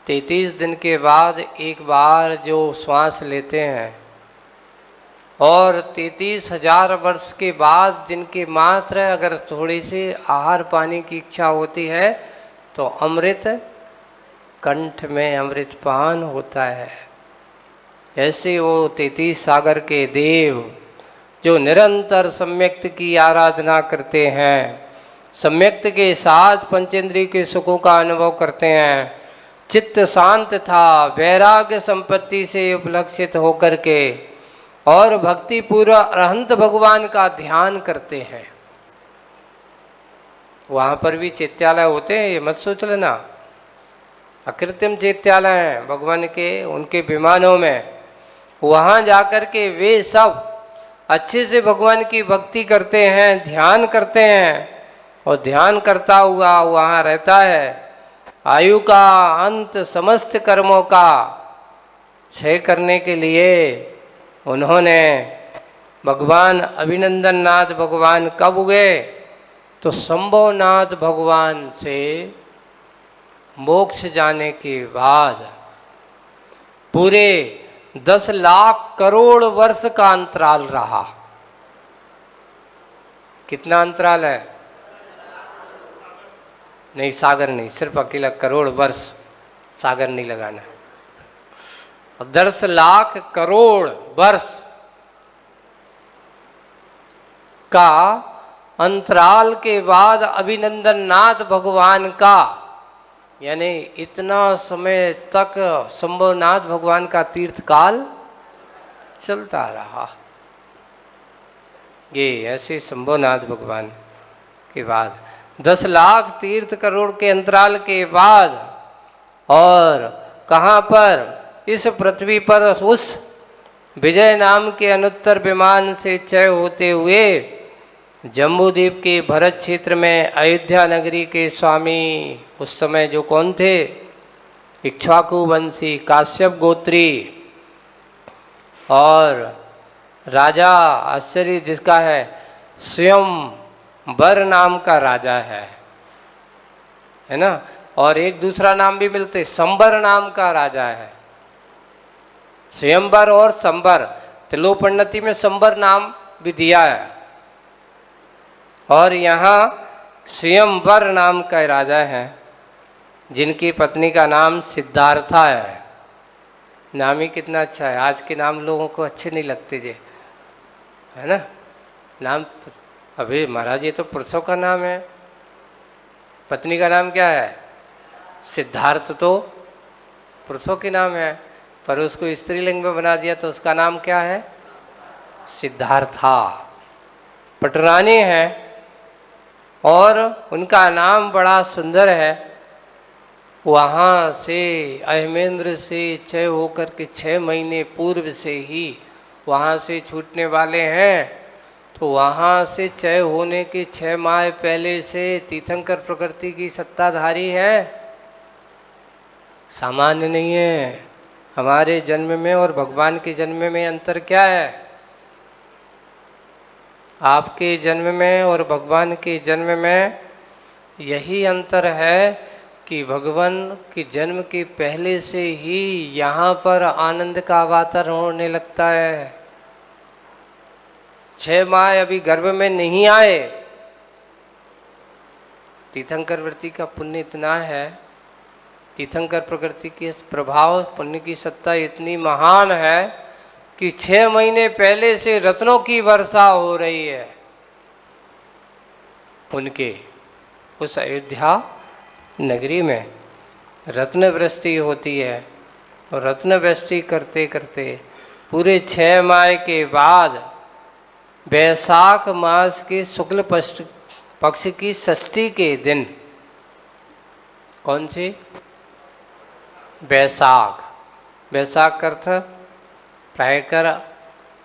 33 दिन के बाद एक बार जो श्वास लेते हैं और 33,000 वर्ष के बाद जिनके मात्र अगर थोड़ी सी आहार पानी की इच्छा होती है तो अमृत कंठ में अमृतपान होता है। ऐसे वो 33 सागर के देव जो निरंतर सम्यक्त की आराधना करते हैं, सम्यक्त के साथ पंचेंद्रिय के सुखों का अनुभव करते हैं, चित्त शांत था, वैराग्य संपत्ति से उपलक्षित होकर के और भक्ति पूर्व अरहंत भगवान का ध्यान करते हैं। वहाँ पर भी चैत्यालय होते हैं, ये मत सोच लेना। अकृत्रिम चैत्यालय हैं भगवान के, उनके विमानों में। वहाँ जाकर के वे सब अच्छे से भगवान की भक्ति करते हैं, ध्यान करते हैं और ध्यान करता हुआ वहाँ रहता है। आयु का अंत समस्त कर्मों का क्षय करने के लिए उन्होंने भगवान अभिनंदन नाथ भगवान कब हुए तो शंभोनाथ भगवान से मोक्ष जाने के बाद पूरे 10 लाख करोड़ वर्ष का अंतराल रहा। कितना अंतराल है? नहीं, सागर नहीं, सिर्फ अकेला करोड़ वर्ष, सागर नहीं लगाना। 10 लाख करोड़ वर्ष का अंतराल के बाद अभिनंदन नाथ भगवान का, यानी इतना समय तक शंभुनाथ भगवान का तीर्थ काल चलता रहा। ये ऐसे शंभुनाथ भगवान के बाद 10 लाख तीर्थ करोड़ के अंतराल के बाद, और कहाँ पर? इस पृथ्वी पर उस विजय नाम के अनुत्तर विमान से क्षय होते हुए जम्बूद्वीप के भरत क्षेत्र में अयोध्या नगरी के स्वामी उस समय जो कौन थे? इक्ष्वाकु वंशी काश्यप गोत्री, और राजा आश्चर्य जिसका है स्वयंवर नाम का राजा है ना। और एक दूसरा नाम भी मिलते, संबर नाम का राजा है। स्वयंवर और संबर, तिलोपन्नति में संबर नाम भी दिया है। और यहाँ स्वयंवर नाम का राजा है जिनकी पत्नी का नाम सिद्धार्था है। नाम ही कितना अच्छा है। आज के नाम लोगों को अच्छे नहीं लगते जे, है ना। नाम अभी महाराज ये तो पुरुषों का नाम है, पत्नी का नाम क्या है? सिद्धार्थ तो पुरुषों के नाम है, पर उसको स्त्रीलिंग में बना दिया तो उसका नाम क्या है? सिद्धार्था। पटरानी है और उनका नाम बड़ा सुंदर है। वहाँ से अहमेंद्र से क्षय होकर के 6 महीने पूर्व से ही वहाँ से छूटने वाले हैं। तो वहाँ से क्षय होने के 6 माह पहले से तीर्थंकर प्रकृति की सत्ताधारी है, सामान्य नहीं है। हमारे जन्म में और भगवान के जन्म में अंतर क्या है? आपके जन्म में और भगवान के जन्म में यही अंतर है कि भगवान के जन्म के पहले से ही यहाँ पर आनंद का वातावरण होने लगता है। 6 माह अभी गर्भ में नहीं आए। तीर्थंकर वृत्ति का पुण्य इतना है, तीर्थंकर प्रकृति के प्रभाव पुण्य की सत्ता इतनी महान है कि 6 महीने पहले से रत्नों की वर्षा हो रही है उनके उस अयोध्या नगरी में। रत्न वृष्टि होती है और रत्न वृष्टि करते करते पूरे 6 माह के बाद वैशाख मास के शुक्ल पक्ष की षष्ठी के दिन, कौन सी? वैशाख। वैशाख का अर्थ प्रायकर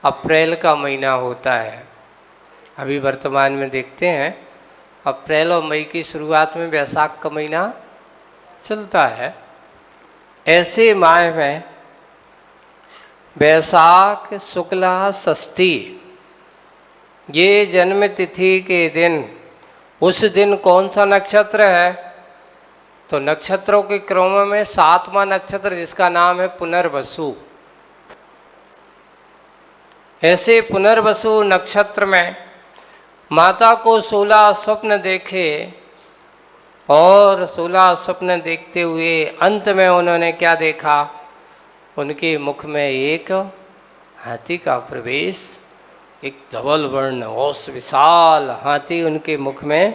अप्रैल का महीना होता है। अभी वर्तमान में देखते हैं अप्रैल और मई की शुरुआत में वैशाख का महीना चलता है। ऐसे माह में वैशाख शुक्ला षष्ठी, ये जन्म तिथि के दिन, उस दिन कौन सा नक्षत्र है? तो नक्षत्रों के क्रम में 7वां नक्षत्र जिसका नाम है पुनर्वसु। ऐसे पुनर्वसु नक्षत्र में माता को 16 स्वप्न देखे और 16 स्वप्न देखते हुए अंत में उन्होंने क्या देखा? उनके मुख में एक हाथी का प्रवेश, एक धवल वर्ण औस विशाल हाथी उनके मुख में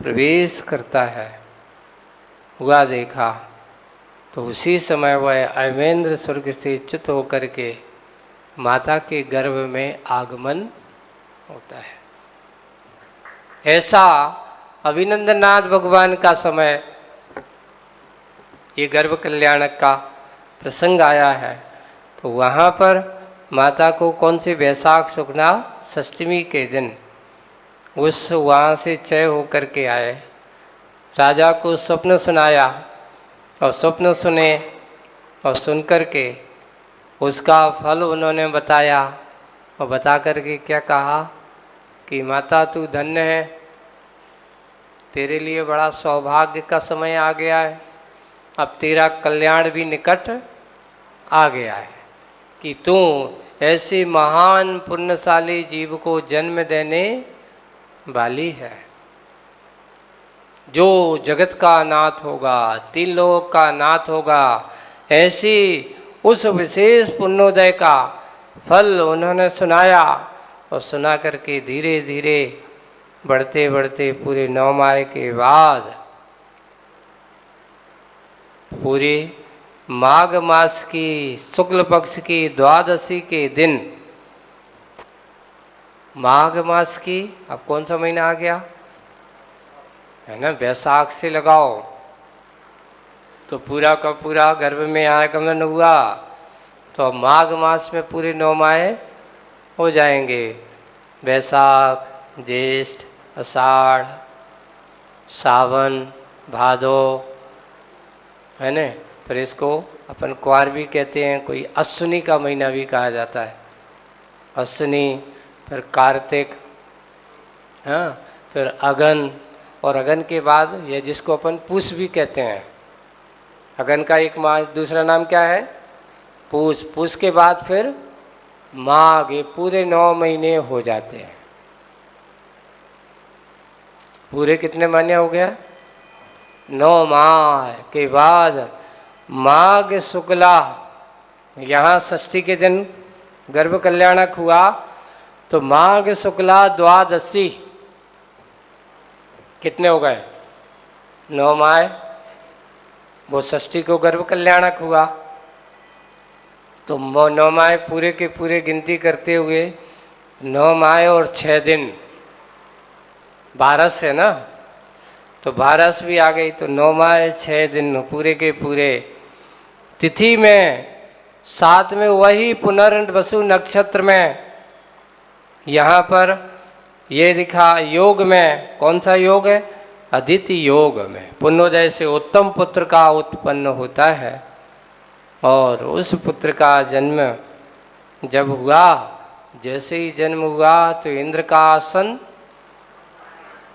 प्रवेश करता है, हुआ देखा। तो उसी समय वह अमेंद्र स्वर्ग से च्युत होकर के माता के गर्भ में आगमन होता है। ऐसा अभिनंदननाथ भगवान का समय, ये गर्भ कल्याणक का प्रसंग आया है। तो वहाँ पर माता को कौन सी वैशाख शुक्ला षष्ठमी के दिन उस वहाँ से चय होकर के आए, राजा को स्वप्न सुनाया और स्वप्न सुने और सुन कर के उसका फल उन्होंने बताया और बता कर के क्या कहा कि माता तू धन्य है, तेरे लिए बड़ा सौभाग्य का समय आ गया है, अब तेरा कल्याण भी निकट आ गया है कि तू ऐसे महान पुण्यशाली जीव को जन्म देने वाली है जो जगत का नाथ होगा, 3 लोक का नाथ होगा। ऐसी उस विशेष पुण्योदय का फल उन्होंने सुनाया और सुना करके धीरे धीरे बढ़ते बढ़ते पूरे 9 माह के बाद पूरे माघ मास की शुक्ल पक्ष की द्वादशी के दिन, माघ मास की अब कौन सा महीना आ गया है ना, वैशाख से लगाओ तो पूरा का पूरा गर्भ में आगमन हुआ। तो अब माघ मास में पूरे 9 माह हो जाएंगे, वैशाख, ज्येष्ठ, आषाढ़, सावन, भादो, है न। फिर इसको अपन क्वार भी कहते हैं, कोई अश्विनी का महीना भी कहा जाता है, अश्विनी, फिर कार्तिक, हाँ, फिर अगन, और अगन के बाद ये जिसको अपन पूस भी कहते हैं, अगन का एक माह दूसरा नाम क्या है? पूस। पूस के बाद फिर माघ, ये पूरे 9 महीने हो जाते हैं। पूरे कितने महीने हो गया? 9 माह के बाद माघ शुक्ला, यहाँ षष्ठी के दिन गर्भ कल्याणक हुआ, तो माघ शुक्ला द्वादशी कितने हो गए? 9 माह, वो षष्ठी को गर्भ कल्याणक हुआ। तो 9 माह पूरे के पूरे गिनती करते हुए 9 माह और 6 दिन 12 है ना, तो 12 भी आ गई, तो 9 माह 6 दिन पूरे के पूरे। तिथि में 7 में वही पुनर्वसु नक्षत्र में यहाँ पर ये लिखा, योग में कौन सा योग है? अदिति योग में पुण्योदय से उत्तम पुत्र का उत्पन्न होता है। और उस पुत्र का जन्म जब हुआ, जैसे ही जन्म हुआ तो इंद्र का आसन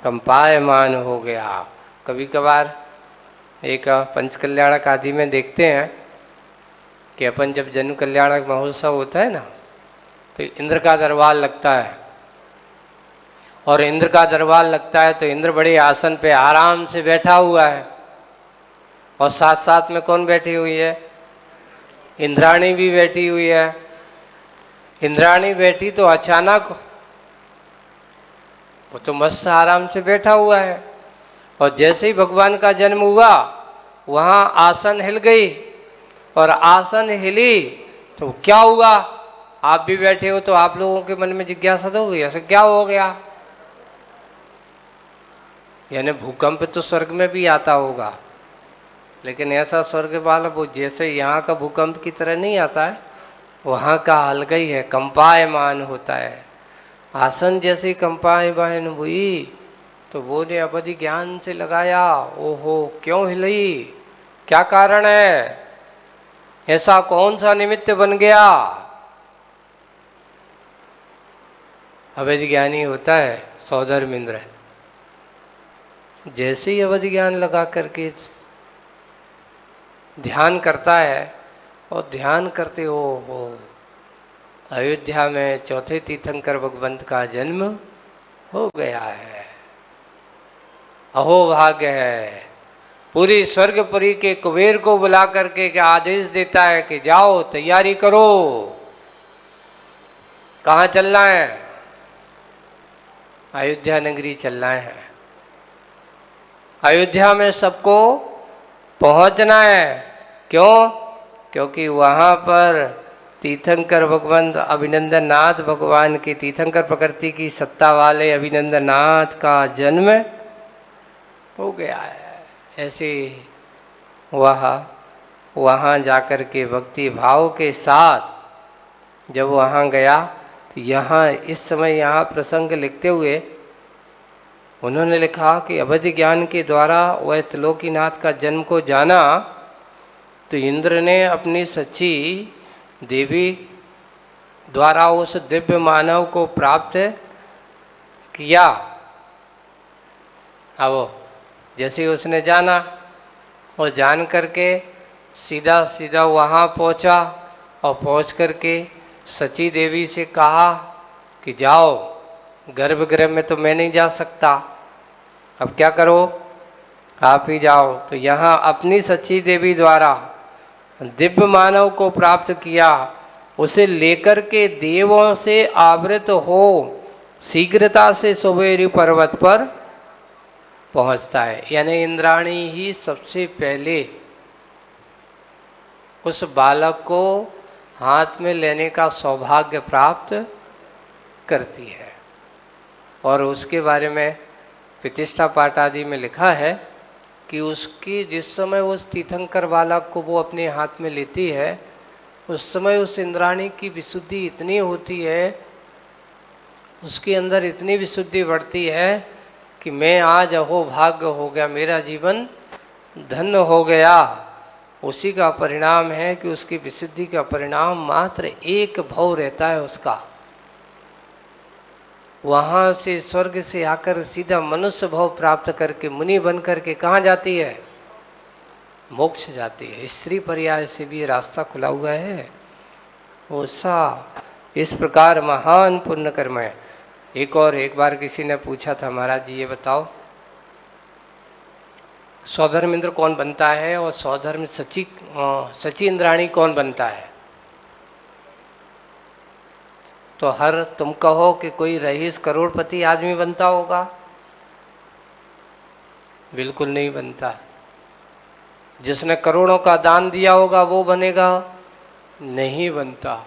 कंपायमान हो गया। कभी कभार एक पंचकल्याणक आदि में देखते हैं कि अपन जब जन्म कल्याणक महोत्सव होता है ना, तो इंद्र का दरबार लगता है, और इंद्र का दरबार लगता है तो इंद्र बड़े आसन पे आराम से बैठा हुआ है, और साथ साथ में कौन बैठी हुई है? इंद्राणी भी बैठी हुई है। इंद्राणी बैठी तो अचानक वो तो मस्त आराम से बैठा हुआ है, और जैसे ही भगवान का जन्म हुआ वहाँ आसन हिल गई, और आसन हिली तो क्या हुआ? आप भी बैठे हो तो आप लोगों के मन में जिज्ञासा तो होगी, ऐसा क्या हो गया? यानी भूकंप तो स्वर्ग में भी आता होगा, लेकिन ऐसा स्वर्ग वाला वो जैसे यहाँ का भूकंप की तरह नहीं आता है, वहाँ का अलग ही है, कंपायमान होता है। आसन जैसे कंपायमान हुई तो वो ने अवधि ज्ञान से लगाया, ओहो क्यों हिली, क्या कारण है, ऐसा कौन सा निमित्त बन गया? अवधि ज्ञानी होता है सौधर्म इंद्र, जैसे ही अवधि ज्ञान लगा करके ध्यान करता है और ध्यान करते हो अयोध्या में चौथे तीर्थंकर भगवंत का जन्म हो गया है। अहो भाग्य है। पूरी स्वर्गपुरी के कुबेर को बुला करके क्या आदेश देता है कि जाओ तैयारी करो। कहाँ चलना है? अयोध्या नगरी चलना है। अयोध्या में सबको पहुंचना है। क्यों? क्योंकि वहां पर तीर्थंकर भगवंत अभिनंदन नाथ भगवान की तीर्थंकर प्रकृति की सत्ता वाले अभिनंदन नाथ का जन्म हो गया है। ऐसे वहाँ जाकर के भक्ति भाव के साथ जब वहाँ गया तो यहाँ इस समय यहाँ प्रसंग लिखते हुए उन्होंने लिखा कि अवधि ज्ञान के द्वारा वह त्रिलोकीनाथ का जन्म को जाना तो इंद्र ने अपनी सच्ची देवी द्वारा उस दिव्य मानव को प्राप्त किया। अब जैसे उसने जाना और जान करके सीधा सीधा वहाँ पहुँचा और पहुँच करके सची देवी से कहा कि जाओ, गर्भगृह में तो मैं नहीं जा सकता, अब क्या करो, आप ही जाओ। तो यहाँ अपनी सच्ची देवी द्वारा दिव्य मानव को प्राप्त किया, उसे लेकर के देवों से आवृत हो शीघ्रता से सुमेरु पर्वत पर पहुंचता है। यानी इंद्राणी ही सबसे पहले उस बालक को हाथ में लेने का सौभाग्य प्राप्त करती है। और उसके बारे में प्रतिष्ठा पाठ आदि में लिखा है कि उसकी जिस समय उस तीर्थंकर बालक को वो अपने हाथ में लेती है उस समय उस इंद्राणी की विशुद्धि इतनी होती है, उसके अंदर इतनी विशुद्धि बढ़ती है कि मैं आज अहो भाग्य हो गया, मेरा जीवन धन्य हो गया। उसी का परिणाम है कि उसकी विशुद्धि का परिणाम मात्र एक भव रहता है उसका। वहाँ से स्वर्ग से आकर सीधा मनुष्य भव प्राप्त करके मुनि बन करके कहाँ जाती है? मोक्ष जाती है। स्त्री पर्याय से भी रास्ता खुला हुआ है। ऐसा इस प्रकार महान पुण्य कर्म है। एक बार किसी ने पूछा था, महाराज जी ये बताओ सौधर्म इंद्र कौन बनता है और सौधर्म सची इंद्राणी कौन बनता है? तो तुम कहो कि कोई रईस करोड़पति आदमी बनता होगा? बिल्कुल नहीं बनता। जिसने करोड़ों का दान दिया होगा वो बनेगा? नहीं बनता।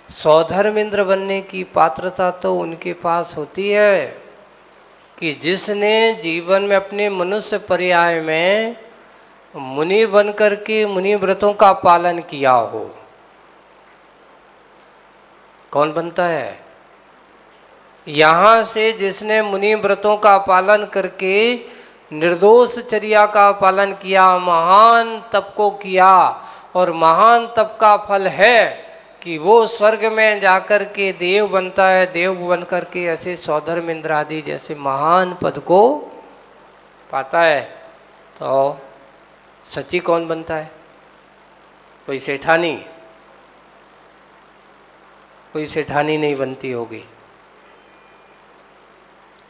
सौधर्म इंद्र बनने की पात्रता तो उनके पास होती है कि जिसने जीवन में अपने मनुष्य पर्याय में मुनि बन करके मुनि व्रतों का पालन किया हो। कौन बनता है? यहाँ से जिसने मुनि व्रतों का पालन करके निर्दोष चर्या का पालन किया, महान तप को किया, और महान तप का फल है कि वो स्वर्ग में जाकर के देव बनता है। देव बन करके ऐसे सौधर्म इंद्र आदि जैसे महान पद को पाता है। तो सच्ची कौन बनता है? कोई सेठानी? कोई सेठानी नहीं बनती होगी,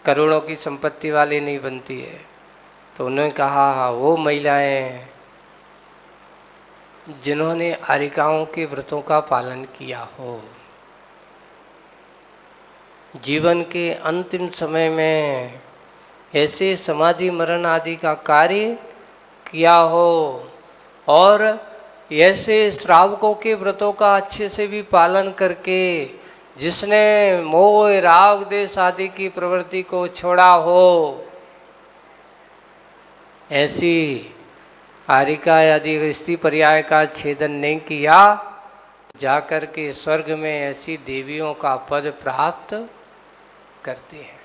करोड़ों की संपत्ति वाली नहीं बनती है। तो उन्होंने कहा वो महिलाएं जिन्होंने आरिकाओं के व्रतों का पालन किया हो, जीवन के अंतिम समय में ऐसे समाधि मरण आदि का कार्य किया हो, और ऐसे श्रावकों के व्रतों का अच्छे से भी पालन करके जिसने मोह राग द्वेष आदि की प्रवृत्ति को छोड़ा हो, ऐसी आरिका आदि स्त्री पर्याय का छेदन नहीं किया, जाकर के स्वर्ग में ऐसी देवियों का पद प्राप्त करते हैं।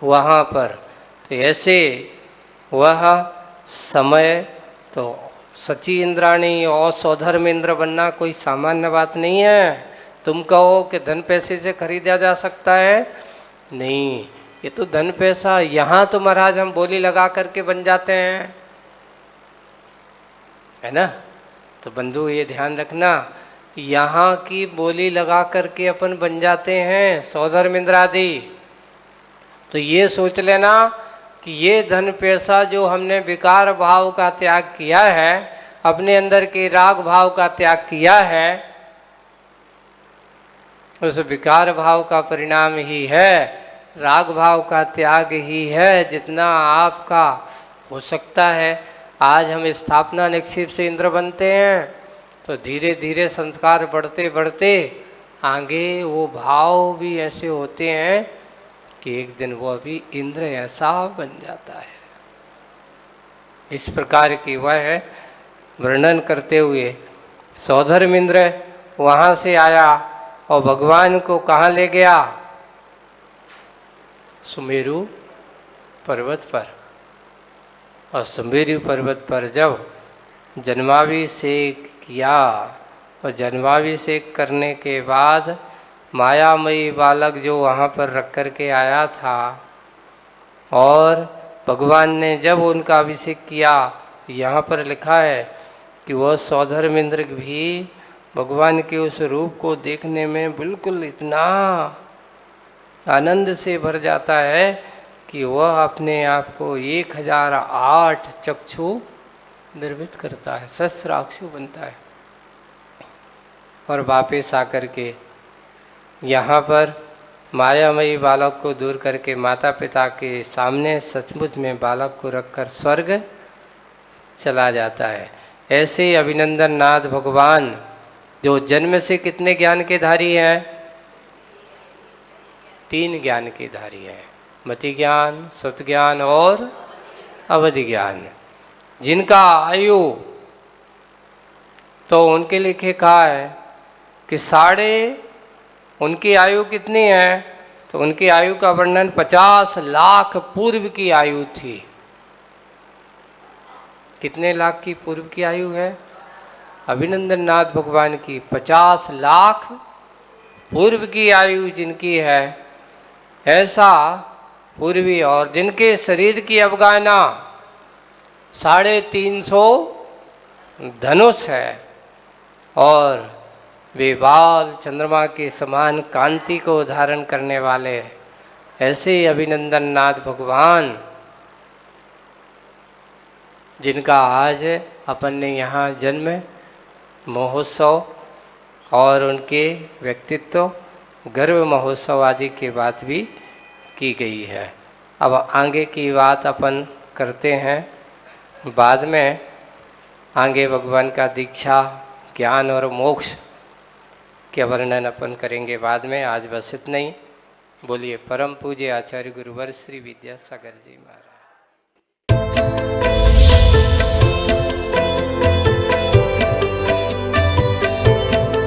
वहाँ पर तो ऐसे वह समय तो सची इंद्राणी और सौधर्म इंद्र बनना कोई सामान्य बात नहीं है। तुम कहो कि धन पैसे से खरीदा जा सकता है, नहीं। ये तो धन पैसा, यहाँ तो महाराज हम बोली लगा करके बन जाते हैं, है ना। तो बंधु ये ध्यान रखना, यहाँ की बोली लगा करके अपन बन जाते हैं सौधर मिंद्रादि। तो ये सोच लेना कि ये धन पैसा जो हमने विकार भाव का त्याग किया है, अपने अंदर के राग भाव का त्याग किया है, उस विकार भाव का परिणाम ही है, राग भाव का त्याग ही है। जितना आपका हो सकता है, आज हम स्थापना निक्षेप से इंद्र बनते हैं, तो धीरे धीरे संस्कार बढ़ते बढ़ते आगे वो भाव भी ऐसे होते हैं कि एक दिन वो भी इंद्र ऐसा बन जाता है। इस प्रकार की वह वर्णन करते हुए सौधर्म इंद्र वहाँ से आया और भगवान को कहाँ ले गया? सुमेरु पर्वत पर। और सुमेरु पर्वत पर जब जन्माभिषेक किया, और जन्माभिषेक करने के बाद मायामयी बालक जो वहाँ पर रख कर के आया था, और भगवान ने जब उनका अभिषेक किया, यहाँ पर लिखा है कि वह सौधर्म इंद्र भी भगवान के उस रूप को देखने में बिल्कुल इतना आनंद से भर जाता है कि वह अपने आप को 1008 चक्षु निर्मित करता है, सहस्राक्षु बनता है। और वापिस आकर के यहाँ पर मायामयी बालक को दूर करके माता पिता के सामने सचमुच में बालक को रखकर स्वर्ग चला जाता है। ऐसे ही अभिनंदन नाथ भगवान जो जन्म से कितने ज्ञान के धारी हैं? 3 ज्ञान के धारी हैं, मति ज्ञान, सत ज्ञान और अवधि ज्ञान। जिनका आयु तो उनके लिखे कहा है कि उनकी आयु कितनी है? तो उनकी आयु का वर्णन 50 लाख पूर्व की आयु थी। कितने लाख की पूर्व की आयु है? अभिनंदन नाथ भगवान की 50 लाख पूर्व की आयु जिनकी है, ऐसा पूर्वी, और जिनके शरीर की अवगाहना 350 धनुष है, और वे बाल चंद्रमा के समान कांति को धारण करने वाले, ऐसे अभिनंदन नाथ भगवान जिनका आज अपन ने यहाँ जन्म महोत्सव और उनके व्यक्तित्व गर्व महोत्सव आदि की बात भी की गई है। अब आगे की बात अपन करते हैं बाद में। आगे भगवान का दीक्षा, ज्ञान और मोक्ष के वर्णन अपन करेंगे बाद में। आज बस इतना ही। बोलिए परम पूज्य आचार्य गुरुवर श्री विद्यासागर जी महाराज।